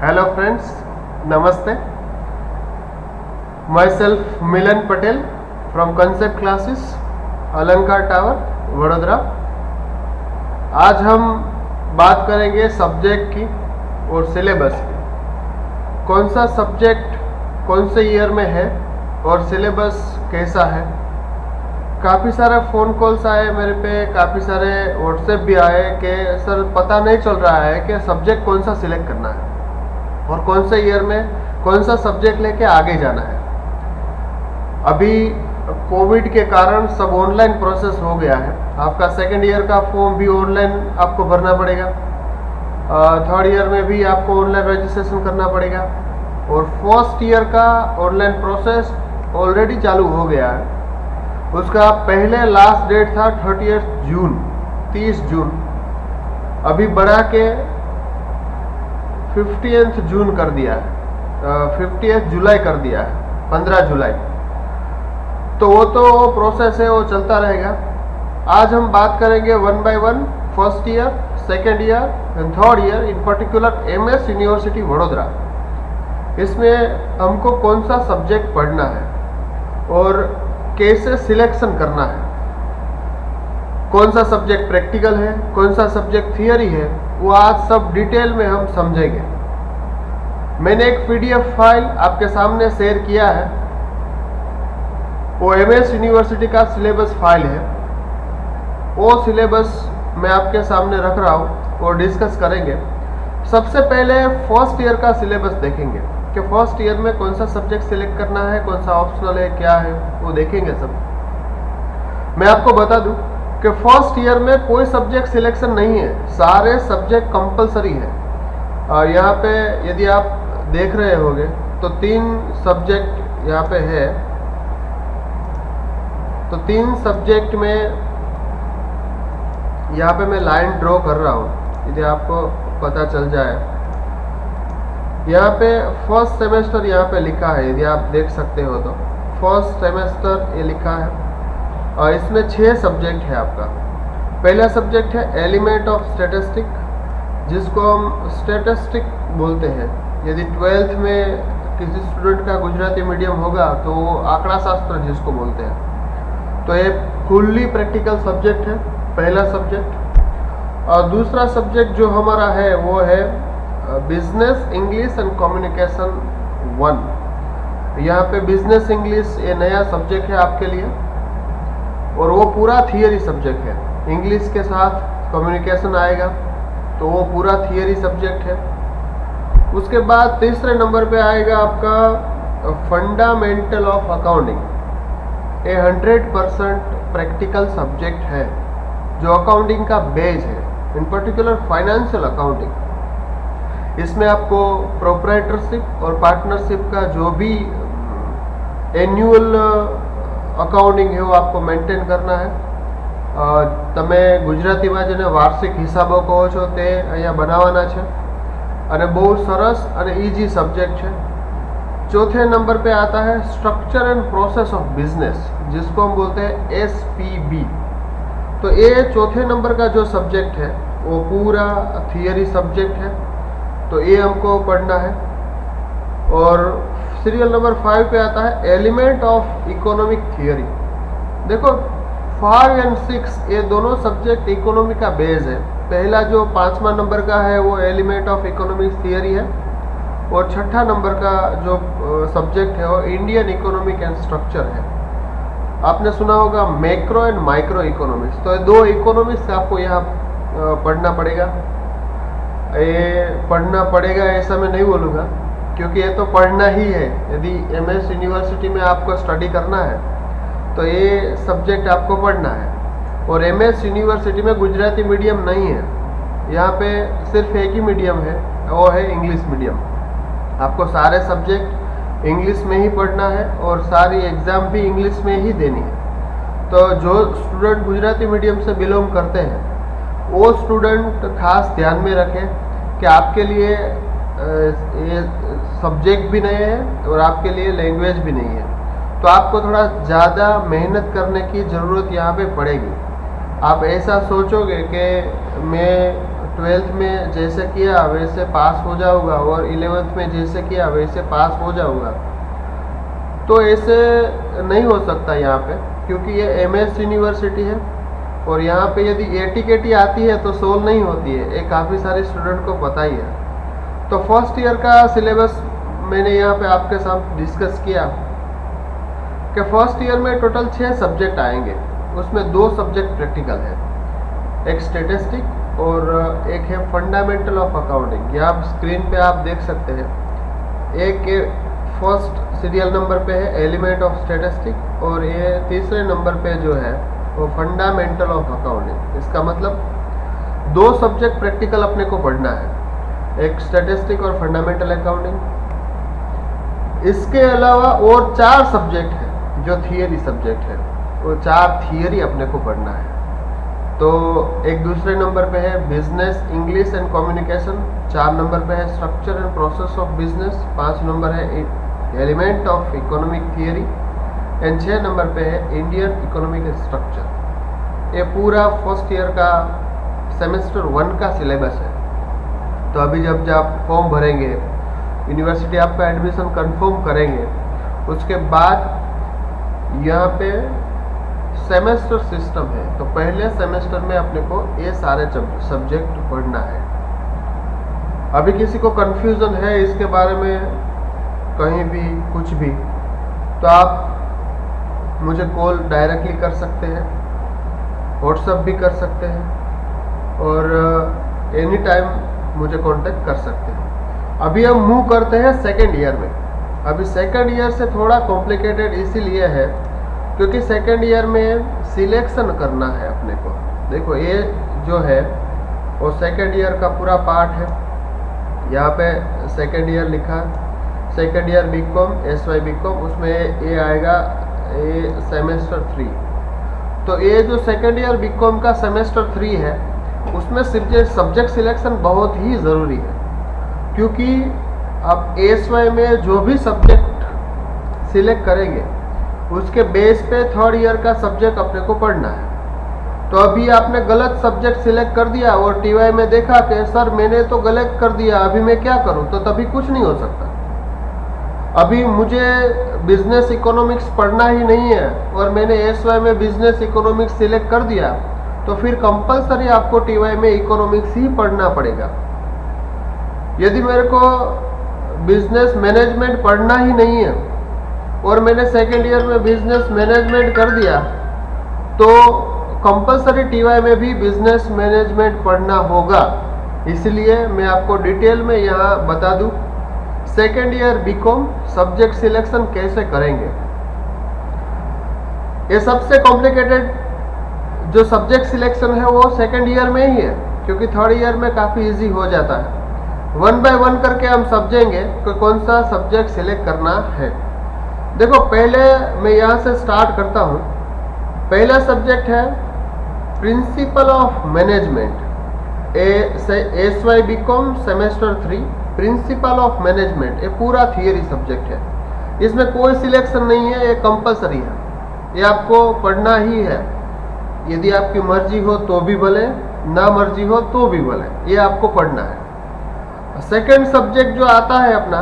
Hello friends, Namaste. Myself Milan Patel from Concept Classes, अलंकार tower, Vadodara. आज हम बात करेंगे सब्जेक्ट की और सिलेबस की। कौन सा सब्जेक्ट कौन से ईयर में है और सिलेबस कैसा है। काफ़ी सारे फ़ोन कॉल्स आए मेरे पे, काफ़ी सारे व्हाट्सएप भी आए कि सर पता नहीं चल रहा है कि सब्जेक्ट कौन सा सिलेक्ट करना है और कौन से ईयर में कौन सा सब्जेक्ट लेके आगे जाना है। अभी कोविड के कारण सब ऑनलाइन प्रोसेस हो गया है। आपका सेकेंड ईयर का फॉर्म भी ऑनलाइन आपको भरना पड़ेगा, थर्ड ईयर में भी आपको ऑनलाइन रजिस्ट्रेशन करना पड़ेगा और फर्स्ट ईयर का ऑनलाइन प्रोसेस ऑलरेडी चालू हो गया है। उसका पहले लास्ट डेट था 30 जून, अभी बढ़ा के 50th जून कर दिया है, 50th जुलाई कर दिया है, 15 जुलाई। तो वो तो प्रोसेस है, वो चलता रहेगा। आज हम बात करेंगे one by one, first year, second year and third year, in particular MS university Vadodara. इसमें हमको कौन सा सब्जेक्ट पढ़ना है और कैसे सिलेक्शन करना है, कौन सा सब्जेक्ट प्रैक्टिकल है, कौन सा सब्जेक्ट थियरी है, वो आज सब डिटेल में हम समझेंगे। मैंने एक पीडीएफ फाइल आपके सामने शेयर किया है, वो एमएस यूनिवर्सिटी का सिलेबस फाइल है। वो सिलेबस मैं आपके सामने रख रहा हूँ और डिस्कस करेंगे। सबसे पहले फर्स्ट ईयर का सिलेबस देखेंगे कि फर्स्ट ईयर में कौन सा सब्जेक्ट सिलेक्ट करना है, कौन सा ऑप्शनल है, क्या है, वो देखेंगे सब। मैं आपको बता दूं कि फर्स्ट ईयर में कोई सब्जेक्ट सिलेक्शन नहीं है, सारे सब्जेक्ट कंपलसरी है। यहाँ पे यदि आप देख रहे होंगे तो 3 सब्जेक्ट यहाँ पे है। तो 3 सब्जेक्ट में यहाँ पे मैं लाइन ड्रॉ कर रहा हूँ, यदि आपको पता चल जाए। यहाँ पे फर्स्ट सेमेस्टर यहाँ पे लिखा है, यदि आप देख सकते हो तो फर्स्ट सेमेस्टर ये लिखा है और इसमें 6 सब्जेक्ट है आपका। पहला सब्जेक्ट है एलिमेंट ऑफ स्टैटिस्टिक, जिसको हम स्टैटिस्टिक बोलते हैं। यदि 12th में किसी स्टूडेंट का गुजराती मीडियम होगा तो वो आंकड़ा शास्त्र जिसको बोलते हैं। तो ये फुल्ली प्रैक्टिकल सब्जेक्ट है, पहला सब्जेक्ट। और दूसरा सब्जेक्ट जो हमारा है वो है बिजनेस इंग्लिश एंड कम्युनिकेशन 1। यहाँ पे बिजनेस इंग्लिश ये नया सब्जेक्ट है आपके लिए और वो पूरा थियरी सब्जेक्ट है। इंग्लिश के साथ कम्युनिकेशन आएगा तो वो पूरा थियरी सब्जेक्ट है। उसके बाद तीसरे नंबर पे आएगा आपका फंडामेंटल ऑफ अकाउंटिंग। ये 100% प्रैक्टिकल सब्जेक्ट है जो अकाउंटिंग का बेस है, इन पर्टिकुलर फाइनेंशियल अकाउंटिंग। इसमें आपको प्रोप्राइटरशिप और पार्टनरशिप का जो भी एन्युअल अकाउंटिंग है वो आपको मेंटेन करना है। તમે ગુજરાતીમાં જેને વાર્ષિક હિસાબો કહો છો તે અહીંયા બનાવવાના છે અને બહુ સરસ અને ઇઝી સબ્जेक्ट है। चौथे नंबर पे आता है structure and process of business, जिसको हम बोलते हैं SPB। तो ये चौथे नंबर का जो सब्जेक्ट है वो पूरा थियरी सब्जेक्ट है, तो ये हमको पढ़ना है। और सीरियल नंबर 5 पे आता है एलिमेंट ऑफ इकोनॉमिक थियरी। देखो 5 और 6 ये दोनों सब्जेक्ट इकोनॉमी का बेस है। पहला जो 5वां नंबर का है वो एलिमेंट ऑफ इकोनॉमिक थियरी है और छठा नंबर का जो सब्जेक्ट है वो इंडियन इकोनॉमिक एंड स्ट्रक्चर है। आपने सुना होगा मैक्रो एंड माइक्रो इकोनॉमिक्स, तो ये 2 इकोनॉमिक्स आपको यहाँ पढ़ना पड़ेगा। ये पढ़ना पड़ेगा ऐसा मैं नहीं बोलूँगा, क्योंकि ये तो पढ़ना ही है। यदि एमएस यूनिवर्सिटी में आपको स्टडी करना है तो ये सब्जेक्ट आपको पढ़ना है। और एमएस यूनिवर्सिटी में गुजराती मीडियम नहीं है, यहाँ पे सिर्फ एक ही मीडियम है, वो है इंग्लिश मीडियम। आपको सारे सब्जेक्ट इंग्लिश में ही पढ़ना है और सारी एग्ज़ाम भी इंग्लिश में ही देनी है। तो जो स्टूडेंट गुजराती मीडियम से बिलोंग करते हैं वो स्टूडेंट खास ध्यान में रखें कि आपके लिए ये सब्जेक्ट भी नहीं है और आपके लिए लैंग्वेज भी नहीं है, तो आपको थोड़ा ज़्यादा मेहनत करने की ज़रूरत यहाँ पे पड़ेगी। आप ऐसा सोचोगे कि मैं ट्वेल्थ में जैसे किया वैसे पास हो जाऊंगा और 11th में जैसे किया वैसे पास हो जाऊंगा, तो ऐसे नहीं हो सकता यहाँ पे, क्योंकि ये एमएस यूनिवर्सिटी है और यहाँ पे यदि एटीकेटी आती है तो सोल्व नहीं होती है, ये काफ़ी सारे स्टूडेंट को पता ही है। तो फर्स्ट ईयर का सिलेबस मैंने यहाँ पे आपके साथ डिस्कस किया कि फर्स्ट ईयर में टोटल 6 सब्जेक्ट आएंगे, उसमें 2 सब्जेक्ट प्रैक्टिकल है, एक स्टैटिस्टिक और एक है फंडामेंटल ऑफ अकाउंटिंग। ये आप स्क्रीन पे आप देख सकते हैं। एक फर्स्ट सीरियल नंबर पे है एलिमेंट ऑफ स्टैटिस्टिक और ये तीसरे नंबर पे जो है वो फंडामेंटल ऑफ अकाउंटिंग। इसका मतलब 2 सब्जेक्ट प्रैक्टिकल अपने को पढ़ना है, एक स्टैटिस्टिक और फंडामेंटल अकाउंटिंग। इसके अलावा और 4 सब्जेक्ट हैं जो थियरी सब्जेक्ट है, वो 4 थियरी अपने को पढ़ना है। तो एक दूसरे नंबर पे है business English and communication, 4 number पे है structure and process of business, 5 number है element of economic theory and 6 number पे है इंडियन इकोनॉमिक स्ट्रक्चर। ये पूरा फर्स्ट ईयर का सेमेस्टर 1 का सिलेबस है। तो अभी जब आप फॉर्म भरेंगे, यूनिवर्सिटी आपका एडमिशन कंफर्म करेंगे, उसके बाद यहाँ पे सेमेस्टर सिस्टम है। तो पहले सेमेस्टर में अपने को ये सारे सब्जेक्ट पढ़ना है। अभी किसी को कंफ्यूजन है इसके बारे में कहीं भी कुछ भी, तो आप मुझे कॉल डायरेक्टली कर सकते हैं, व्हाट्सएप भी कर सकते हैं और एनी टाइम मुझे कांटेक्ट कर सकते हैं। अभी हम मूव करते हैं सेकेंड ईयर में। अभी सेकेंड ईयर से थोड़ा कॉम्प्लिकेटेड इसीलिए है क्योंकि सेकेंड ईयर में सिलेक्शन करना है अपने को। देखो ये जो है वो सेकेंड ईयर का पूरा पार्ट है। यहाँ पे सेकेंड ईयर लिखा, second year BCom SY BCom, उसमें ये आएगा ये सेमेस्टर 3। तो ये जो सेकेंड ईयर बीकॉम का सेमेस्टर 3 है उसमें सब्जेक्ट सिलेक्शन बहुत ही ज़रूरी है, क्योंकि आप एसवाई में जो भी सब्जेक्ट सिलेक्ट करेंगे उसके बेस पे थर्ड ईयर का सब्जेक्ट अपने को पढ़ना है। तो अभी आपने गलत सब्जेक्ट सिलेक्ट कर दिया और टीवाई में देखा कि सर मैंने तो गलत कर दिया, अभी मैं क्या करूं, तो तभी कुछ नहीं हो सकता। अभी मुझे बिजनेस इकोनॉमिक्स पढ़ना ही नहीं है और मैंने एसवाई में बिजनेस इकोनॉमिक्स सिलेक्ट कर दिया, तो फिर कंपलसरी आपको टीवाई में इकोनॉमिक्स ही पढ़ना पड़ेगा। यदि मेरे को बिजनेस मैनेजमेंट पढ़ना ही नहीं है और मैंने सेकेंड ईयर में बिजनेस मैनेजमेंट कर दिया, तो कंपलसरी टीवाई में भी बिजनेस मैनेजमेंट पढ़ना होगा। इसलिए मैं आपको डिटेल में यहाँ बता दूँ second year BCom subject selection कैसे करेंगे। ये सबसे कॉम्प्लिकेटेड जो सब्जेक्ट सिलेक्शन है वो सेकेंड ईयर में ही है, क्योंकि थर्ड ईयर में काफ़ी इजी हो जाता है। 1 बाय 1 करके हम समझेंगे कि कौन सा सब्जेक्ट सिलेक्ट करना है। देखो पहले मैं यहाँ से स्टार्ट करता हूँ। पहला सब्जेक्ट है principle of management, SY BCom semester 3 principle of management. ये पूरा थियरी सब्जेक्ट है, इसमें कोई सिलेक्शन नहीं है, ये कंपलसरी है, ये आपको पढ़ना ही है। यदि आपकी मर्जी हो तो भी भले, ना मर्जी हो तो भी भले, ये आपको पढ़ना है। सेकेंड सब्जेक्ट जो आता है अपना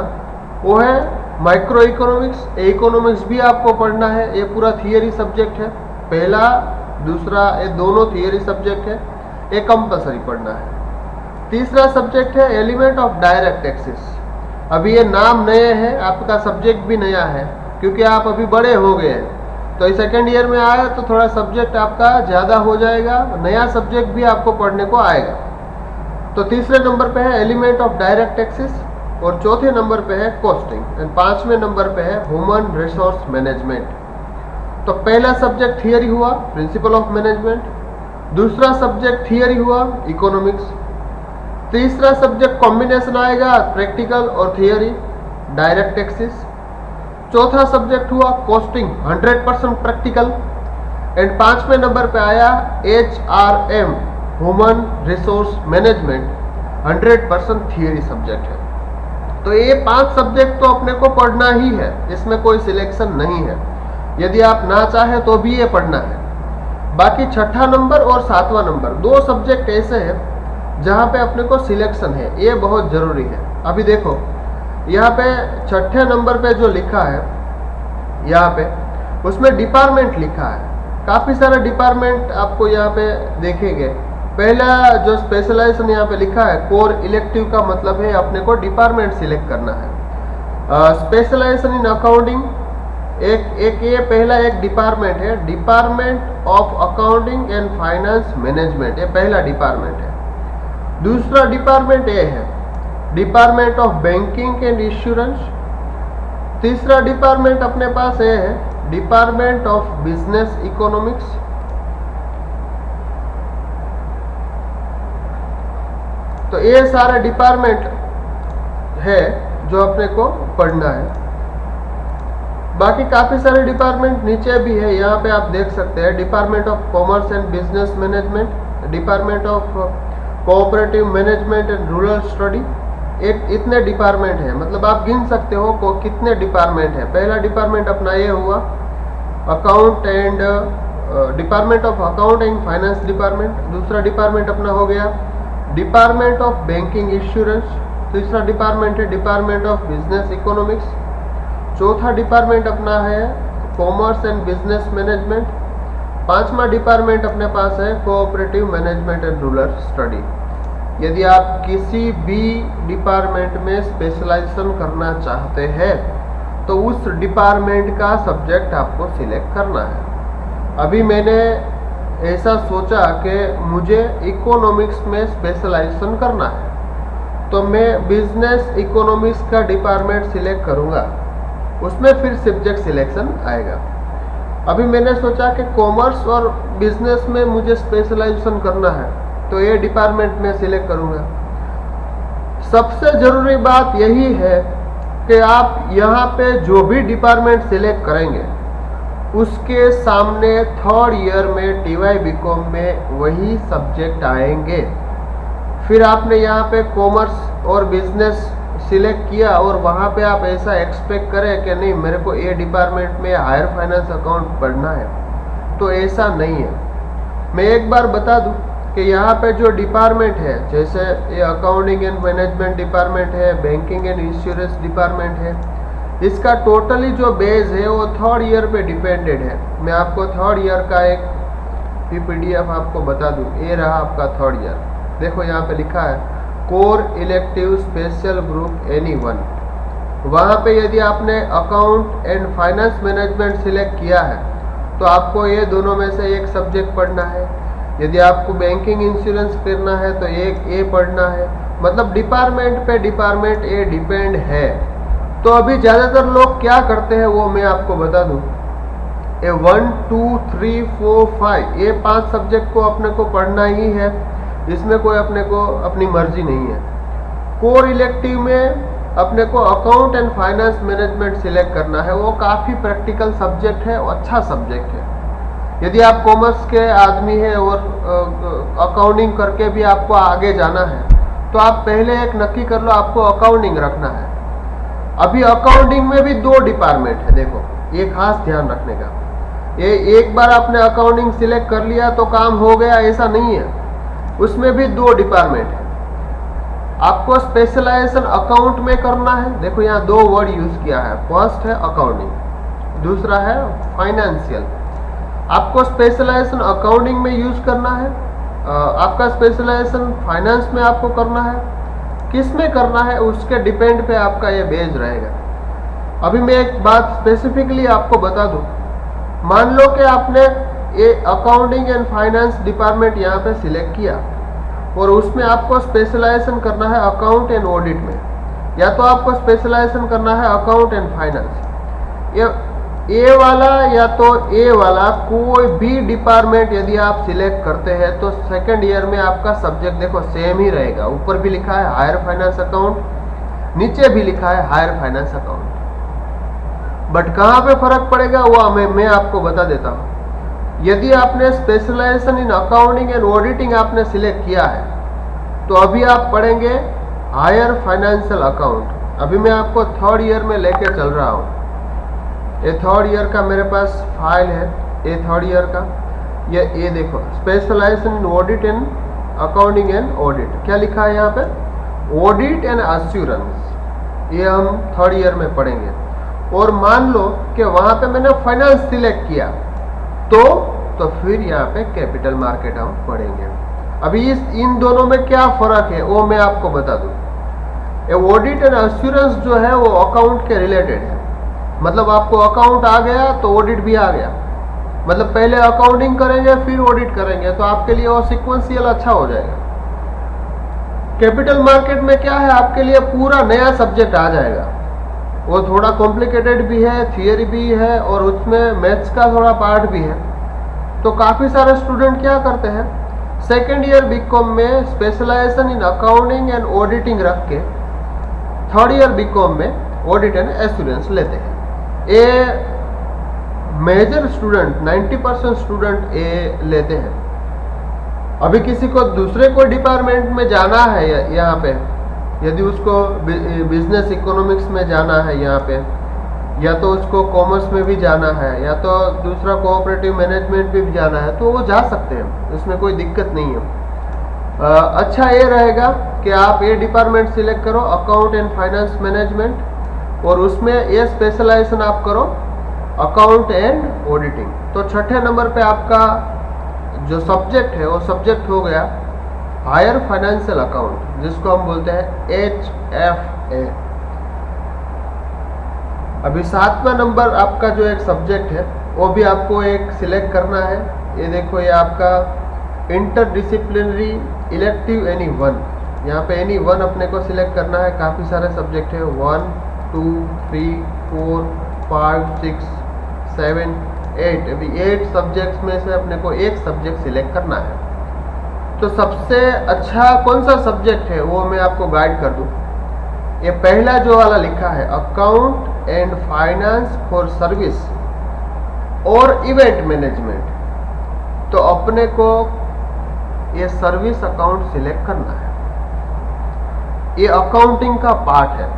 वो है माइक्रो इकोनॉमिक्स। इकोनॉमिक्स भी आपको पढ़ना है, ये पूरा थियरी सब्जेक्ट है। पहला दूसरा ये दोनों थियरी सब्जेक्ट है, ये कंपलसरी पढ़ना है। तीसरा सब्जेक्ट है एलिमेंट ऑफ डायरेक्ट टैक्सेस। अभी ये नाम नए है, आपका सब्जेक्ट भी नया है क्योंकि आप अभी बड़े हो गए हैं। तो इस सेकेंड ईयर में आया तो थोड़ा सब्जेक्ट आपका ज़्यादा हो जाएगा, नया सब्जेक्ट भी आपको पढ़ने को आएगा। तो तीसरे नंबर पे है एलिमेंट ऑफ डायरेक्ट टैक्सेस और चौथे नंबर पे है कॉस्टिंग एंड 5वें नंबर पे है ह्यूमन रिसोर्स मैनेजमेंट। तो पहला सब्जेक्ट थियरी हुआ प्रिंसिपल ऑफ मैनेजमेंट, दूसरा सब्जेक्ट थियरी हुआ इकोनॉमिक्स, तीसरा सब्जेक्ट कॉम्बिनेशन आएगा प्रैक्टिकल और थियरी डायरेक्ट टैक्सेस, चौथा सब्जेक्ट हुआ कॉस्टिंग 100% प्रैक्टिकल एंड 5वें नंबर पे आया HRM human resource management 100% theory subject है। तो ये 5 सब्जेक्ट तो अपने को पढ़ना ही है, इसमें कोई सिलेक्शन नहीं है। यदि आप ना चाहे तो भी ये पढ़ना है। बाकी छठा नंबर और 7वां नंबर 2 सब्जेक्ट ऐसे हैं जहाँ पे अपने को सिलेक्शन है, ये बहुत ज़रूरी है। अभी देखो यहाँ पे छठे नंबर पे जो लिखा है, यहाँ पे उसमें डिपार्टमेंट लिखा है। काफ़ी सारे डिपार्टमेंट आपको यहाँ पे देखेंगे। पहला जो स्पेशलाइजेशन यहाँ पे लिखा है कोर इलेक्टिव का मतलब है अपने को डिपार्टमेंट सिलेक्ट करना है। स्पेशलाइजेशन इन अकाउंटिंग ये पहला एक डिपार्टमेंट है, department of accounting and finance management, ये पहला डिपार्टमेंट है। दूसरा डिपार्टमेंट ये है department of banking and insurance. तीसरा डिपार्टमेंट अपने पास ये है डिपार्टमेंट ऑफ बिजनेस इकोनॉमिक्स। तो ये सारे डिपार्टमेंट है जो अपने को पढ़ना है। बाकी काफ़ी सारे डिपार्टमेंट नीचे भी है, यहाँ पे आप देख सकते हैं department of commerce and business management, department of cooperative management and rural study. एक इतने डिपार्टमेंट है, मतलब आप गिन सकते हो को कितने डिपार्टमेंट है। पहला डिपार्टमेंट अपना ये हुआ account and department of account and finance department. दूसरा डिपार्टमेंट अपना हो गया डिपार्टमेंट ऑफ बैंकिंग इंश्योरेंस। तीसरा डिपार्टमेंट है डिपार्टमेंट ऑफ बिजनेस इकोनॉमिक्स। चौथा डिपार्टमेंट अपना है कॉमर्स एंड बिजनेस मैनेजमेंट। पांचवा डिपार्टमेंट अपने पास है cooperative management and rural study. यदि आप किसी भी डिपार्टमेंट में स्पेशलाइजेशन करना चाहते हैं तो उस डिपार्टमेंट का सब्जेक्ट आपको सिलेक्ट करना है। अभी मैंने ऐसा सोचा कि मुझे इकोनॉमिक्स में स्पेशलाइजेशन करना है, तो मैं बिजनेस इकोनॉमिक्स का डिपार्टमेंट सिलेक्ट करूँगा, उसमें फिर सब्जेक्ट सिलेक्शन आएगा। अभी मैंने सोचा कि कॉमर्स और बिजनेस में मुझे स्पेशलाइजेशन करना है, तो ये डिपार्टमेंट में सिलेक्ट करूँगा। सबसे ज़रूरी बात यही है कि आप यहाँ पे जो भी डिपार्टमेंट सिलेक्ट करेंगे उसके सामने थर्ड ईयर में TY BCom में वही सब्जेक्ट आएंगे। फिर आपने यहाँ पे कॉमर्स और बिजनेस सिलेक्ट किया और वहाँ पे आप ऐसा एक्सपेक्ट करें कि नहीं मेरे को ये डिपार्टमेंट में हायर फाइनेंस अकाउंट पढ़ना है, तो ऐसा नहीं है। मैं एक बार बता दूं कि यहाँ पे जो डिपार्टमेंट है, जैसे ये अकाउंटिंग एंड मैनेजमेंट डिपार्टमेंट है, बैंकिंग एंड इंश्योरेंस डिपार्टमेंट है, इसका टोटली जो बेस है वो थर्ड ईयर पे डिपेंडेड है। मैं आपको थर्ड ईयर का एक PDF आपको बता दूं, ये रहा आपका थर्ड ईयर। देखो यहाँ पे लिखा है core elective special group NE1। वहाँ पे यदि आपने account and finance management select किया है तो आपको ये दोनों में से एक सब्जेक्ट पढ़ना है। यदि आपको बैंकिंग इंश्योरेंस करना है तो एक ये पढ़ना है। मतलब डिपार्टमेंट पे डिपार्टमेंट ये डिपेंड है। तो अभी ज़्यादातर लोग क्या करते हैं वो मैं आपको बता दूँ। ये 1 2 3 4 5 ये 5 सब्जेक्ट को अपने को पढ़ना ही है, इसमें कोई अपने को अपनी मर्जी नहीं है। कोर इलेक्टिव में अपने को account and finance management select करना है, वो काफ़ी प्रैक्टिकल सब्जेक्ट है और अच्छा सब्जेक्ट है। यदि आप कॉमर्स के आदमी हैं और अकाउंटिंग करके भी आपको आगे जाना है तो आप पहले एक नक्की कर लो आपको अकाउंटिंग रखना है। अभी अकाउंटिंग में भी 2 डिपार्टमेंट है, देखो ये खास ध्यान रखने का। ये एक बार आपने अकाउंटिंग सिलेक्ट कर लिया तो काम हो गया, ऐसा नहीं है। उसमें भी 2 डिपार्टमेंट है। आपको स्पेशलाइजेशन अकाउंट में करना है। देखो यहाँ 2 वर्ड यूज किया है, फर्स्ट है अकाउंटिंग, दूसरा है फाइनेंशियल। आपको स्पेशलाइजेशन अकाउंटिंग में यूज करना है, आपका स्पेशलाइजेशन फाइनेंस में आपको करना है, किस में करना है उसके डिपेंड पे आपका ये बेस रहेगा। अभी मैं एक बात स्पेसिफिकली आपको बता दूं, मान लो कि आपने ये अकाउंटिंग एंड फाइनेंस डिपार्टमेंट यहाँ पे सिलेक्ट किया और उसमें आपको स्पेशलाइजेशन करना है अकाउंट एंड ऑडिट में, या तो आपको स्पेशलाइजेशन करना है अकाउंट एंड फाइनेंस। ये वाला या तो ए वाला कोई भी डिपार्टमेंट यदि आप सिलेक्ट करते हैं तो सेकंड ईयर में आपका सब्जेक्ट देखो सेम ही रहेगा। ऊपर भी लिखा है हायर फाइनेंस अकाउंट, नीचे भी लिखा है हायर फाइनेंस अकाउंट। बट कहाँ पे फर्क पड़ेगा वो मैं आपको बता देता हूँ। यदि आपने specialization in accounting and auditing आपने सिलेक्ट किया है तो अभी आप पढ़ेंगे हायर फाइनेंशियल अकाउंट। अभी मैं आपको थर्ड ईयर में लेके चल रहा हूँ। ये थर्ड ईयर का मेरे पास फाइल है, ये थर्ड ईयर का। ये देखो specialization in audit and accounting and audit. क्या लिखा है यहाँ पे? ऑडिट एंड एश्योरेंस, ये हम थर्ड ईयर में पढ़ेंगे। और मान लो कि वहां पे मैंने फाइनेंस सिलेक्ट किया तो फिर यहाँ पे कैपिटल मार्केट हम पढ़ेंगे। अभी इन दोनों में क्या फर्क है वो मैं आपको बता दूं। ऑडिट एंड एश्योरेंस जो है वो अकाउंट के रिलेटेड है, मतलब आपको अकाउंट आ गया तो ऑडिट भी आ गया, मतलब पहले अकाउंटिंग करेंगे फिर ऑडिट करेंगे, तो आपके लिए वो सिक्वेंशियल अच्छा हो जाएगा। कैपिटल मार्केट में क्या है, आपके लिए पूरा नया सब्जेक्ट आ जाएगा, वो थोड़ा कॉम्प्लिकेटेड भी है, थियरी भी है और उसमें मैथ्स का थोड़ा पार्ट भी है। तो काफ़ी सारे स्टूडेंट क्या करते हैं, सेकेंड ईयर बीकॉम में specialization in accounting and auditing रख के थर्ड ईयर बीकॉम में ऑडिट एंड एश्योरेंस लेते हैं। ये मेजर स्टूडेंट 90% स्टूडेंट ये लेते हैं। अभी किसी को दूसरे कोई डिपार्टमेंट में जाना है यहाँ पे, यदि उसको बिजनेस इकोनॉमिक्स में जाना है यहाँ पे, या तो उसको कॉमर्स में भी जाना है, या तो दूसरा कोऑपरेटिव मैनेजमेंट में भी जाना है, तो वो जा सकते हैं, इसमें कोई दिक्कत नहीं है। अच्छा ये रहेगा कि आप ये डिपार्टमेंट सिलेक्ट करो अकाउंट एंड फाइनेंस मैनेजमेंट, और उसमें ये स्पेशलाइजेशन आप करो अकाउंट एंड ऑडिटिंग। तो छठे नंबर पे आपका जो सब्जेक्ट है वो सब्जेक्ट हो गया हायर फाइनेंशियल अकाउंट, जिसको हम बोलते हैं HFA। अभी 7वां नंबर आपका जो एक सब्जेक्ट है वो भी आपको एक सिलेक्ट करना है। ये देखो, ये आपका इंटरडिसिप्लिनरी इलेक्टिव एनी वन, यहाँ पे एनी वन अपने को सिलेक्ट करना है। काफ़ी सारे सब्जेक्ट है, 1 2 3 4 5 6 7 8, अभी 8 सब्जेक्ट्स में से अपने को एक सब्जेक्ट सिलेक्ट करना है। तो सबसे अच्छा कौन सा सब्जेक्ट है वो मैं आपको गाइड कर दूं। ये पहला जो वाला लिखा है account and finance for service और इवेंट मैनेजमेंट, तो अपने को ये सर्विस अकाउंट सिलेक्ट करना है। ये अकाउंटिंग का पार्ट है,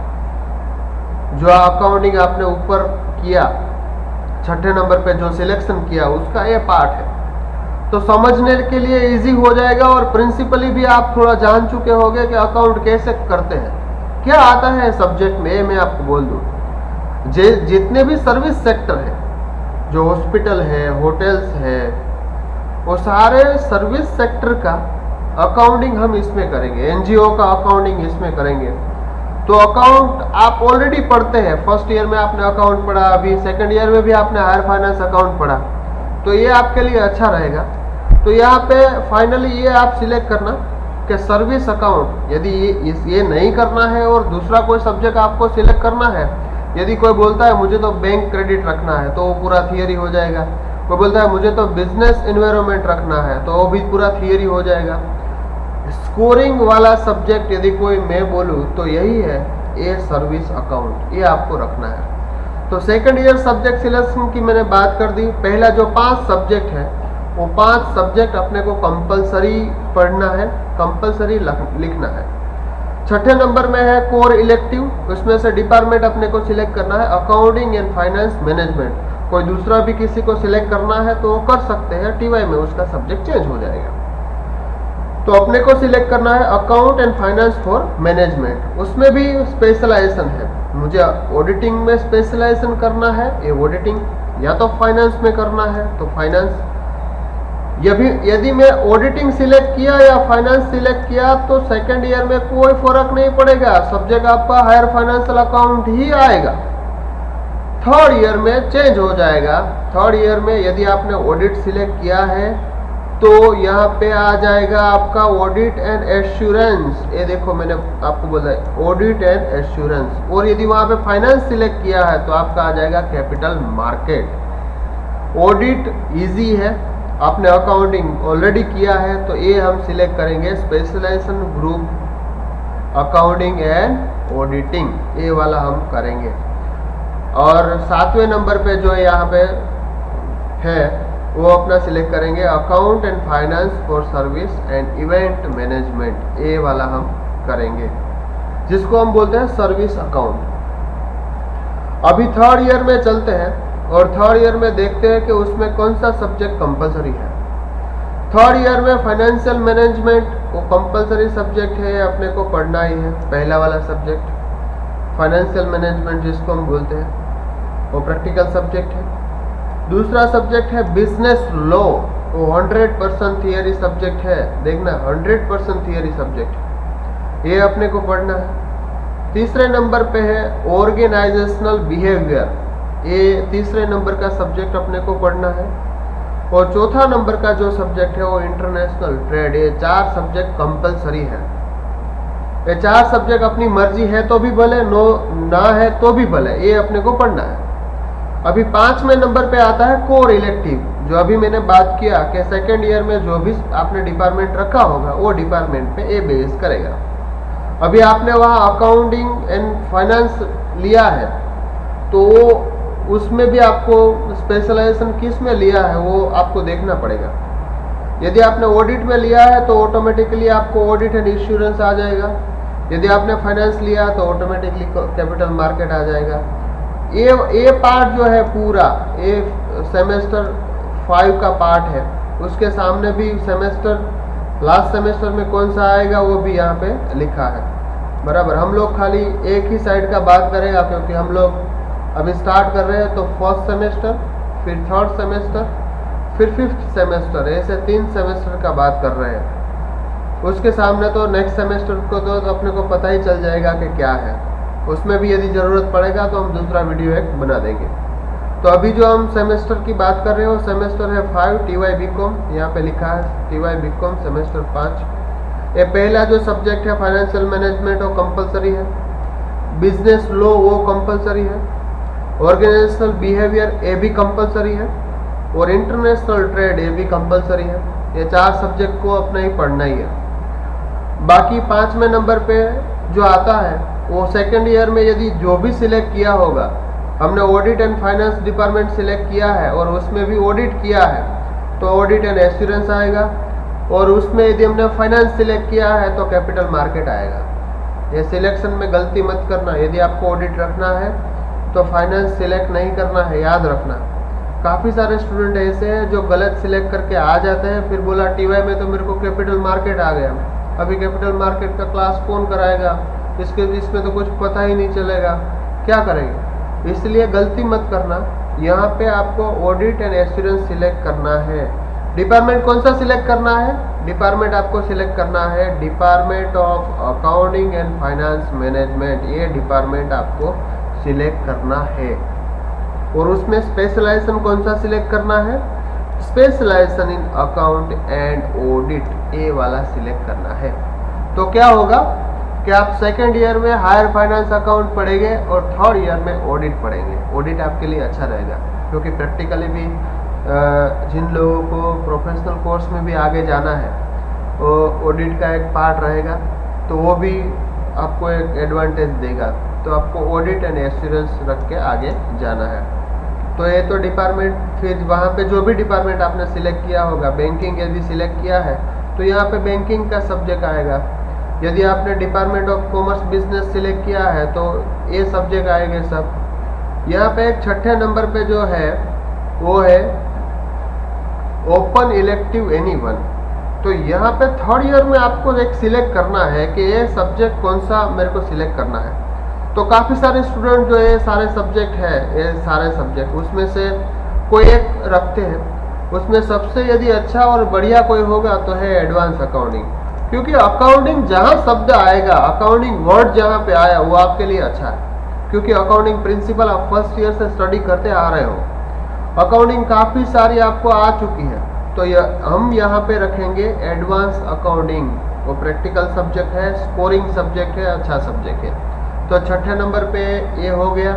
जो अकाउंटिंग आपने ऊपर किया छठे नंबर पे जो सिलेक्शन किया उसका ये पार्ट है। तो समझने के लिए इजी हो जाएगा, और प्रिंसिपली भी आप थोड़ा जान चुके होंगे कि अकाउंट कैसे करते हैं, क्या आता है सब्जेक्ट में। मैं आपको बोल दूं, जितने भी सर्विस सेक्टर है, जो हॉस्पिटल है, होटल्स है, वो सारे सर्विस सेक्टर का अकाउंटिंग हम इसमें करेंगे, एनजीओ का अकाउंटिंग इसमें करेंगे। तो अकाउंट आप ऑलरेडी पढ़ते हैं, फर्स्ट ईयर में आपने अकाउंट पढ़ा, अभी सेकंड ईयर में भी आपने हायर फाइनेंस अकाउंट पढ़ा, तो ये आपके लिए अच्छा रहेगा। तो यहाँ पे फाइनली ये आप सिलेक्ट करना कि सर्विस अकाउंट, यदि ये नहीं करना है और दूसरा कोई सब्जेक्ट आपको सिलेक्ट करना है, यदि कोई बोलता है मुझे तो बैंक क्रेडिट रखना है, तो वो पूरा थियरी हो जाएगा। कोई बोलता है मुझे तो बिजनेस एनवायरनमेंट रखना है, तो वो भी पूरा थियरी हो जाएगा। स्कोरिंग वाला सब्जेक्ट यदि कोई मैं बोलूँ तो यही है, ये सर्विस अकाउंट, ये आपको रखना है। तो सेकंड ईयर सब्जेक्ट सिलेक्शन की मैंने बात कर दी। पहला जो 5 सब्जेक्ट है वो 5 सब्जेक्ट अपने को कंपलसरी पढ़ना है, कंपलसरी लिखना है। छठे नंबर में है कोर इलेक्टिव, उसमें से डिपार्टमेंट अपने को सिलेक्ट करना है अकाउंटिंग एंड फाइनेंस मैनेजमेंट। कोई दूसरा भी किसी को सिलेक्ट करना है तो वो कर सकते हैं, टीवाई में उसका सब्जेक्ट चेंज हो जाएगा। तो अपने को सिलेक्ट करना है account and finance for management, उसमें भी स्पेशलाइजेशन है। मुझे ऑडिटिंग में स्पेशलाइजेशन करना है, ये ऑडिटिंग, या तो फाइनेंस में करना है तो फाइनेंस। यदि मैं ऑडिटिंग सिलेक्ट किया या फाइनेंस सिलेक्ट किया तो सेकंड ईयर में कोई फर्क नहीं पड़ेगा, सब्जेक्ट आपका हायर फाइनेंशियल अकाउंट ही आएगा। थर्ड ईयर में चेंज हो जाएगा। थर्ड ईयर में यदि आपने ऑडिट सिलेक्ट किया है तो यहाँ पे आ जाएगा आपका ऑडिट एंड एश्योरेंस। ये देखो मैंने आपको बोला है ऑडिट एंड एश्योरेंस। और यदि वहाँ पे फाइनेंस सिलेक्ट किया है तो आपका आ जाएगा कैपिटल मार्केट। ऑडिट इजी है, आपने अकाउंटिंग ऑलरेडी किया है, तो ये हम सिलेक्ट करेंगे specialization group accounting and auditing, ये वाला हम करेंगे। और 7वें नंबर पे जो यहाँ पे है वो अपना सिलेक्ट करेंगे account and finance for service and event management, ये वाला हम करेंगे, जिसको हम बोलते हैं सर्विस अकाउंट। अभी थर्ड ईयर में चलते हैं और थर्ड ईयर में देखते हैं कि उसमें कौन सा सब्जेक्ट कंपलसरी है। थर्ड ईयर में फाइनेंशियल मैनेजमेंट वो कंपलसरी सब्जेक्ट है, अपने को पढ़ना ही है। पहला वाला सब्जेक्ट फाइनेंशियल मैनेजमेंट जिसको हम बोलते हैं वो प्रैक्टिकल सब्जेक्ट है। दूसरा सब्जेक्ट है बिजनेस लॉ, वो 100% थियरी सब्जेक्ट है। देखना 100% थियरी सब्जेक्ट, ये अपने को पढ़ना है। तीसरे नंबर पे है ऑर्गेनाइजेशनल बिहेवियर, ये तीसरे नंबर का सब्जेक्ट अपने को पढ़ना है। और चौथा नंबर का जो सब्जेक्ट है वो इंटरनेशनल ट्रेड। ये 4 सब्जेक्ट कंपलसरी है। ये 4 सब्जेक्ट अपनी मर्जी है तो भी भले, नो ना है तो भी भले, ये अपने को पढ़ना है। अभी 5वें नंबर पे आता है कोर इलेक्टिव, जो अभी मैंने बात किया कि सेकेंड ईयर में जो भी आपने डिपार्टमेंट रखा होगा वो डिपार्टमेंट पे ये बेस करेगा। अभी आपने वहाँ अकाउंटिंग एंड फाइनेंस लिया है तो उसमें भी आपको स्पेशलाइजेशन किस में लिया है वो आपको देखना पड़ेगा। यदि आपने ऑडिट में लिया है तो ऑटोमेटिकली आपको ऑडिट एंड इंश्योरेंस आ जाएगा। यदि आपने फाइनेंस लिया तो ऑटोमेटिकली कैपिटल मार्केट आ जाएगा। ये पार्ट जो है पूरा ये सेमेस्टर 5 का पार्ट है। उसके सामने भी सेमेस्टर लास्ट सेमेस्टर में कौन सा आएगा वो भी यहाँ पे लिखा है, बराबर। हम लोग खाली एक ही साइड का बात करेगा क्योंकि हम लोग अभी स्टार्ट कर रहे हैं। तो फर्स्ट सेमेस्टर, फिर थर्ड सेमेस्टर, फिर 5th सेमेस्टर, ऐसे 3 सेमेस्टर का बात कर रहे हैं। उसके सामने तो नेक्स्ट सेमेस्टर को तो अपने को पता ही चल जाएगा कि क्या है। उसमें भी यदि ज़रूरत पड़ेगा तो हम दूसरा वीडियो एक बना देंगे। तो अभी जो हम सेमेस्टर की बात कर रहे हो सेमेस्टर है 5 TY BCom, यहाँ पे लिखा है TY BCom सेमेस्टर 5। ये पहला जो सब्जेक्ट है फाइनेंशियल मैनेजमेंट वो कंपलसरी है। बिजनेस लॉ वो कंपलसरी है। ऑर्गेनाइजेशनल बिहेवियर ये भी कंपलसरी है। और इंटरनेशनल ट्रेड ये भी कंपलसरी है। ये 4 सब्जेक्ट को अपना ही पढ़ना ही है। बाकी 5वें नंबर पे जो आता है वो सेकेंड ईयर में यदि जो भी सिलेक्ट किया होगा, हमने audit and finance department select किया है और उसमें भी ऑडिट किया है तो ऑडिट एंड एश्योरेंस आएगा। और उसमें यदि हमने फाइनेंस सिलेक्ट किया है तो कैपिटल मार्केट आएगा। ये सिलेक्शन में गलती मत करना। यदि आपको ऑडिट रखना है तो फाइनेंस सिलेक्ट नहीं करना है, याद रखना। काफ़ी सारे स्टूडेंट ऐसे हैं जो गलत सिलेक्ट करके आ जाते हैं, फिर बोला TY में तो मेरे को कैपिटल मार्केट आ गया। अभी कैपिटल मार्केट का क्लास कौन कराएगा, इसमें तो कुछ पता ही नहीं चलेगा, क्या करेंगे। इसलिए गलती मत करना। यहाँ पे आपको ऑडिट एंड एश्योरेंस सिलेक्ट करना है। डिपार्टमेंट कौन सा सिलेक्ट करना है? डिपार्टमेंट आपको सिलेक्ट करना है department of accounting and finance management. ये डिपार्टमेंट आपको सिलेक्ट करना है। और उसमें स्पेशलाइजेशन कौन सा सिलेक्ट करना है? Specialization in account and audit, ये वाला सिलेक्ट करना है। तो क्या होगा कि आप सेकेंड ईयर में हायर फाइनेंस अकाउंट पढ़ेंगे और थर्ड ईयर में ऑडिट पढ़ेंगे। ऑडिट आपके लिए अच्छा रहेगा क्योंकि प्रैक्टिकली भी जिन लोगों को प्रोफेशनल कोर्स में भी आगे जाना है वो ऑडिट का एक पार्ट रहेगा, तो वो भी आपको एक एडवांटेज देगा। तो आपको ऑडिट एंड एश्योरेंस रख के आगे जाना है। तो ये तो डिपार्टमेंट, फिर वहाँ पे जो भी डिपार्टमेंट आपने सिलेक्ट किया होगा, बैंकिंग यदि सिलेक्ट किया है तो यहाँ पे बैंकिंग का सब्जेक्ट आएगा। यदि आपने department of commerce business select किया है तो ये सब्जेक्ट आएंगे सब। यहाँ पे एक 6ठे नंबर पे जो है वो है ओपन इलेक्टिव एनीवन। तो यहाँ पे थर्ड ईयर में आपको एक सिलेक्ट करना है कि ये सब्जेक्ट कौन सा मेरे को सिलेक्ट करना है। तो काफ़ी सारे स्टूडेंट जो ये सारे सब्जेक्ट है, ये सारे सब्जेक्ट उसमें से कोई एक रखते हैं। उसमें सबसे यदि अच्छा और बढ़िया कोई होगा तो है एडवांस अकाउंटिंग, क्योंकि अकाउंटिंग जहाँ शब्द आएगा, अकाउंटिंग वर्ड जहाँ पे आया वो आपके लिए अच्छा है, क्योंकि अकाउंटिंग प्रिंसिपल आप फर्स्ट ईयर से स्टडी करते आ रहे हो। अकाउंटिंग काफ़ी सारी आपको आ चुकी है, तो हम यहाँ पे रखेंगे एडवांस अकाउंटिंग। वो प्रैक्टिकल सब्जेक्ट है, स्कोरिंग सब्जेक्ट है, अच्छा सब्जेक्ट है। तो 6ठे नंबर पे ये हो गया।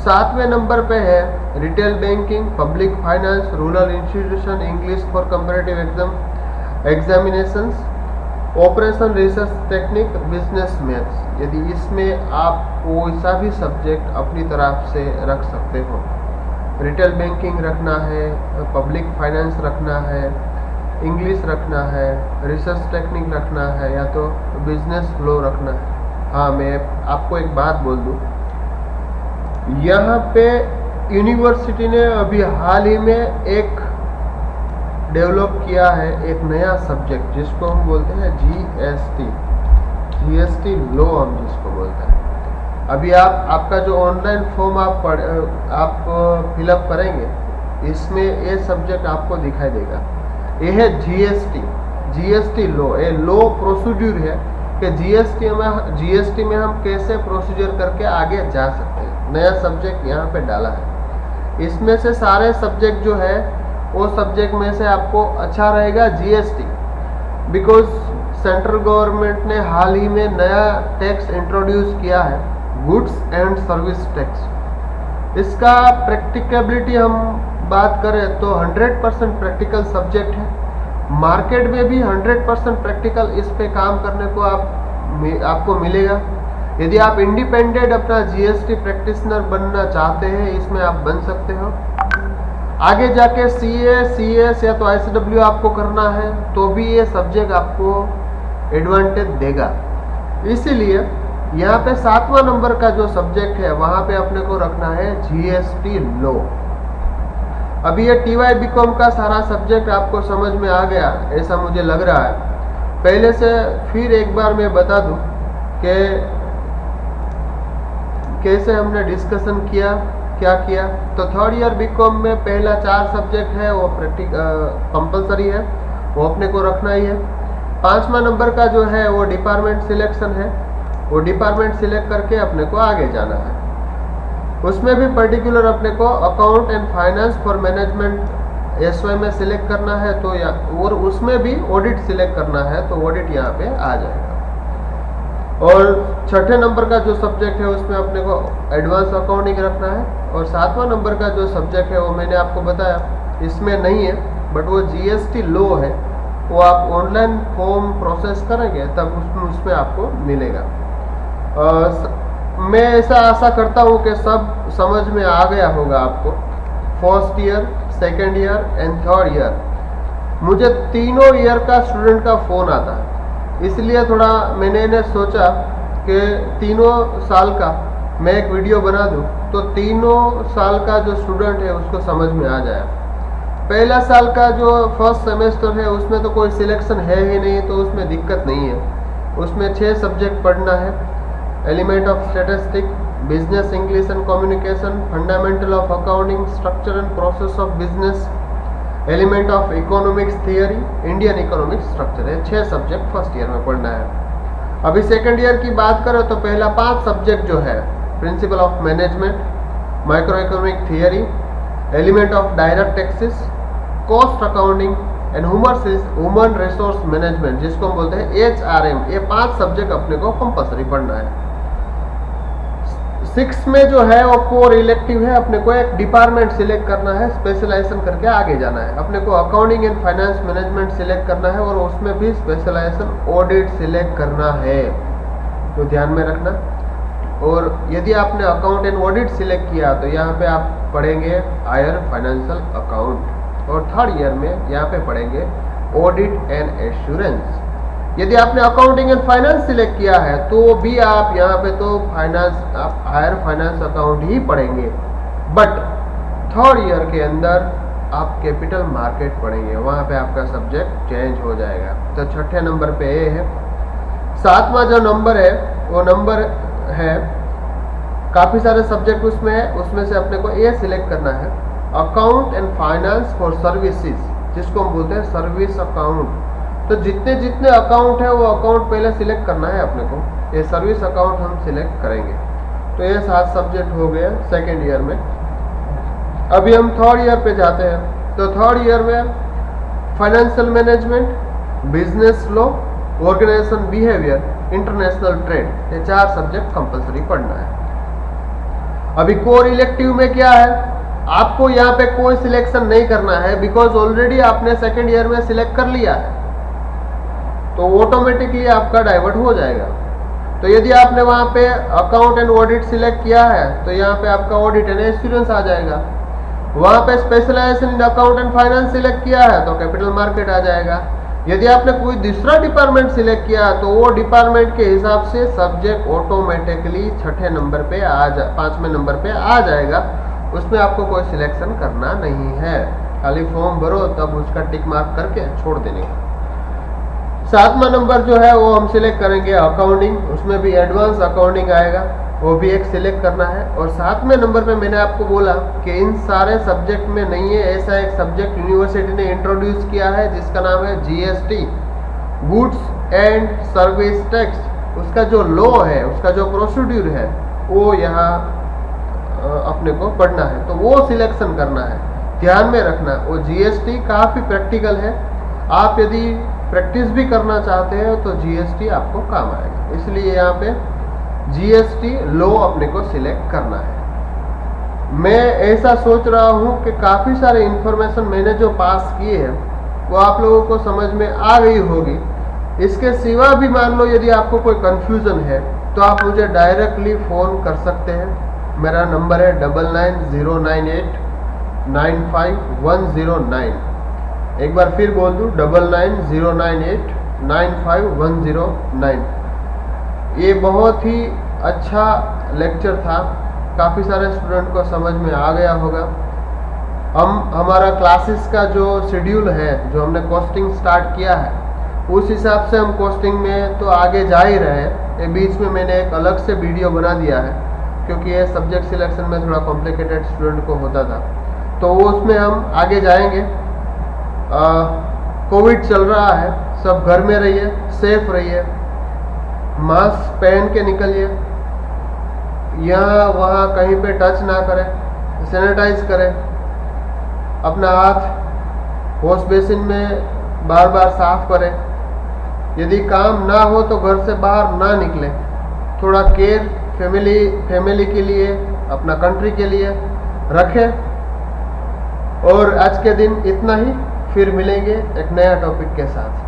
7वें नंबर पे है retail banking, public finance, rural institution, English for comparative examinations, operation research technique, business maths. यदि इसमें आप कोई सा भी सब्जेक्ट अपनी तरफ से रख सकते हो। रिटेल बैंकिंग रखना है, पब्लिक फाइनेंस रखना है, इंग्लिश रखना है, रिसर्च टेक्निक रखना है, या तो बिजनेस लॉ रखना है। हाँ, मैं आपको एक बात बोल दूँ, यहाँ पे यूनिवर्सिटी ने अभी हाल ही में एक डेवलप किया है एक नया सब्जेक्ट जिसको हम बोलते हैं जीएसटी लो हम जिसको बोलते हैं। अभी आपका जो ऑनलाइन फॉर्म आप फिलअप करेंगे इसमें ये सब्जेक्ट आपको दिखाई देगा। ये है जीएसटी लो। ये लो प्रोसीड्यूर है कि जीएसटी में हम कैसे प्रोसीजर करके आगे जा सकते हैं। नया सब्जेक्ट यहाँ पे डाला है। इसमें से सारे सब्जेक्ट जो है वो सब्जेक्ट में से आपको अच्छा रहेगा जीएसटी, बिकॉज सेंट्रल गवर्नमेंट ने हाल ही में नया टैक्स इंट्रोड्यूस किया है, गुड्स एंड सर्विस टैक्स। इसका प्रैक्टिकेबिलिटी हम बात करें तो 100% प्रैक्टिकल सब्जेक्ट है। मार्केट में भी 100% प्रैक्टिकल इस पे काम करने को आपको मिलेगा। यदि आप इंडिपेंडेंट अपना जीएसटी प्रैक्टिशनर बनना चाहते हैं, इसमें आप बन सकते हो। आगे जाके सीएस या तो आईसीडब्ल्यू आपको करना है तो भी ये सब्जेक्ट आपको एडवांटेज देगा। इसीलिए यहाँ पे 7वां नंबर का जो सब्जेक्ट है वहाँ पे अपने को रखना है जीएसटी लो। अभी ये टीवाई बीकॉम का सारा सब्जेक्ट आपको समझ में आ गया ऐसा मुझे लग रहा है। पहले से फिर एक बार मैं बता दूं कि कैसे हमने डिस्कशन किया, क्या किया। तो थर्ड ईयर बीकॉम में पहला 4 सब्जेक्ट है वो कंपलसरी है, वो अपने को रखना ही है। 5वां नंबर का जो है वो डिपार्टमेंट सिलेक्शन है, वो डिपार्टमेंट सिलेक्ट करके अपने को आगे जाना है। उसमें भी पर्टिकुलर अपने को account and finance for management SY में सिलेक्ट करना है तो और उसमें भी ऑडिट सिलेक्ट करना है तो ऑडिट यहाँ पे आ जाएगा। और 6ठे नंबर का जो सब्जेक्ट है उसमें अपने को एडवांस अकाउंटिंग रखना है। और 7वां नंबर का जो सब्जेक्ट है वो मैंने आपको बताया इसमें नहीं है, बट वो जीएसटी लो है, वो आप ऑनलाइन फॉर्म प्रोसेस करेंगे तब उसमें आपको मिलेगा। मैं ऐसा आशा करता हूँ कि सब समझ में आ गया होगा आपको। First year, second year and third year, मुझे तीनों ईयर का स्टूडेंट का फ़ोन आता है, इसलिए थोड़ा मैंने सोचा कि तीनों साल का मैं एक वीडियो बना दूं तो तीनों साल का जो स्टूडेंट है उसको समझ में आ जाए। पहला साल का जो फर्स्ट सेमेस्टर है उसमें तो कोई सिलेक्शन है ही नहीं, तो उसमें दिक्कत नहीं है। उसमें 6 सब्जेक्ट पढ़ना है: element of statistic, business English and communication, fundamental of accounting, structure and process of business, element of economics theory, Indian economic structure है। 6 सब्जेक्ट फर्स्ट ईयर में पढ़ना है। अभी सेकेंड ईयर की बात करें तो पहला 5 सब्जेक्ट जो है principle of management, micro economic theory, element of direct taxes, cost accounting and human resource management जिसको हम बोलते हैं HRM, ये 5 सब्जेक्ट अपने को कंपल्सरी पढ़ना है। 6 में जो है वो कोर इलेक्टिव है, अपने को एक डिपार्टमेंट सिलेक्ट करना है, स्पेशलाइजेशन करके आगे जाना है। अपने को accounting and finance management select करना है और उसमें भी स्पेशलाइजेशन ऑडिट सिलेक्ट करना है, तो ध्यान में रखना। और यदि आपने अकाउंट एंड ऑडिट सिलेक्ट किया तो यहाँ पे आप पढ़ेंगे हायर फाइनेंशियल अकाउंट, और थर्ड ईयर में यहाँ पे पढ़ेंगे ऑडिट एंड एश्योरेंस। यदि आपने अकाउंटिंग एंड फाइनेंस सिलेक्ट किया है तो भी आप यहाँ पे तो आप हायर फाइनेंस अकाउंट ही पढ़ेंगे, बट थर्ड ईयर के अंदर आप कैपिटल मार्केट पढ़ेंगे, वहाँ पे आपका सब्जेक्ट चेंज हो जाएगा। तो 6ठे नंबर पे ये है। 7वां जो नंबर है वो नंबर है, काफ़ी सारे सब्जेक्ट उसमें है, उसमें से अपने को ये सिलेक्ट करना है account and finance for services, जिसको हम बोलते हैं सर्विस अकाउंट। तो जितने जितने अकाउंट है वो अकाउंट पहले सिलेक्ट करना है अपने को, ये सर्विस अकाउंट हम सिलेक्ट करेंगे। तो ये 7 सब्जेक्ट हो गए सेकेंड ईयर में। अभी हम थर्ड ईयर पे जाते हैं। तो थर्ड ईयर में financial management, business law, organization behaviour, international trade, ये 4 सब्जेक्ट कंपलसरी पढ़ना है। अभी कोर इलेक्टिव में क्या है, आपको यहाँ पे कोई सिलेक्शन नहीं करना है, बिकॉज ऑलरेडी आपने सेकेंड ईयर में सिलेक्ट कर लिया है, तो ऑटोमेटिकली आपका डाइवर्ट हो जाएगा। तो यदि आपने वहाँ पे अकाउंट एंड ऑडिट सिलेक्ट किया है तो यहाँ पे आपका ऑडिट एंड एश्योरेंस आ जाएगा। वहाँ पे specialization in account and finance select किया है तो कैपिटल मार्केट आ जाएगा। यदि आपने कोई दूसरा डिपार्टमेंट सिलेक्ट किया तो वो डिपार्टमेंट के हिसाब से सब्जेक्ट ऑटोमेटिकली 6ठे नंबर पे 5वें नंबर पे आ जाएगा, उसमें आपको कोई सिलेक्शन करना नहीं है। खाली फॉर्म भरो तब उसका टिक मार्क करके छोड़ देने का। 7वां नंबर जो है वो हम सिलेक्ट करेंगे अकाउंटिंग, उसमें भी एडवांस अकाउंटिंग आएगा, वो भी एक सिलेक्ट करना है। और 7वें नंबर पे मैंने आपको बोला कि इन सारे सब्जेक्ट में नहीं है, ऐसा एक सब्जेक्ट यूनिवर्सिटी ने इंट्रोड्यूस किया है जिसका नाम है GST, goods and service tax. उसका जो लॉ है, उसका जो प्रोसीड्यूर है वो यहाँ अपने को पढ़ना है, तो वो सिलेक्शन करना है, ध्यान में रखना। वो जीएसटी काफ़ी प्रैक्टिकल है, आप यदि प्रैक्टिस भी करना चाहते हैं तो जीएसटी आपको काम आएगा, इसलिए यहाँ पे जीएसटी लॉ अपने को सिलेक्ट करना है। मैं ऐसा सोच रहा हूँ कि काफ़ी सारे इंफॉर्मेशन मैंने जो पास किए हैं वो आप लोगों को समझ में आ गई होगी। इसके सिवा भी मान लो यदि आपको कोई कन्फ्यूज़न है तो आप मुझे डायरेक्टली फ़ोन कर सकते हैं। मेरा नंबर है 9909895109। एक बार फिर बोल दूँ 9909895109। ये बहुत ही अच्छा लेक्चर था, काफ़ी सारे स्टूडेंट को समझ में आ गया होगा। हमारा क्लासेस का जो शेड्यूल है, जो हमने कॉस्टिंग स्टार्ट किया है, उस हिसाब से हम कॉस्टिंग में तो आगे जा ही रहे हैं। ये बीच में मैंने एक अलग से वीडियो बना दिया है क्योंकि ये सब्जेक्ट सिलेक्शन में थोड़ा कॉम्प्लिकेटेड स्टूडेंट को होता था, तो वो उसमें हम आगे जाएंगे। कोविड चल रहा है, सब घर में रहिए, सेफ रहिए, मास्क पहन के निकलिए, यहाँ वहाँ कहीं पे टच ना करें, सैनिटाइज करें, अपना हाथ वॉश बेसिन में बार बार साफ करें। यदि काम ना हो तो घर से बाहर ना निकलें, थोड़ा केयर फैमिली के लिए, अपना कंट्री के लिए रखें। और आज के दिन इतना ही, फिर मिलेंगे एक नया टॉपिक के साथ।